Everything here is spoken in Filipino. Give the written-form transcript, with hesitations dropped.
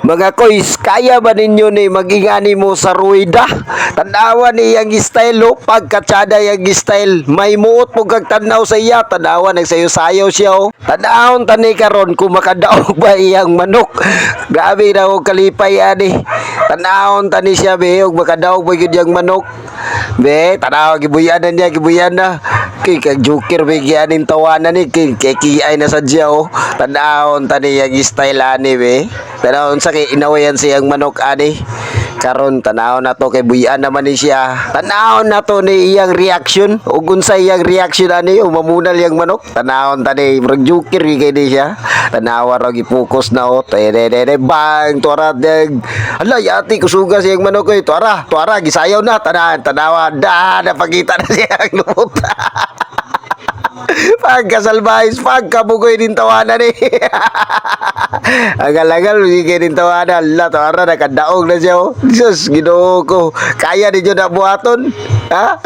Mga koys, kaya ba ninyo ni magingani mo sa ruida? Tanawa ni yang style lo, pagkatsada yang style. May muot mo kag tanaw sa iya, tanawa nagsayo-sayaw siya oh. Tanawon tani karon kung makadaog ba iyang manok. Grabe na og kalipay ani. Tanawon tani siya be, og makadaog ba gyud yang manok. Be, tanaw gibuyanan niya, gibuyan na. Kay joker be gianin tawanan ni kay kiay na sadya oh. Tanawon tani yang style ani be. Tanawon sa kay inawayan siyang manok ani. Karon tanawon na to kay buyan naman ni siya. Tanawon na to ni iyang reaction. Ug unsa iyang reaction ani umamunal yang manok. Tanawon tani murag joker kay ni siya. Tanawa ra gipokus na oh. Tede bang tuara deg. Ala yati kusuga siyang manok koy. Tuara gisayaw na tanawa da napakita na siyang lumot. Pagkasalbahis, pagkabugoy din tawanan eh. Agal-agal, bigay din tawanan. La, tawara, nakadaog na siya. Oh. Diyos, ginoo ko. Kaya din yun na buhaton. Ha?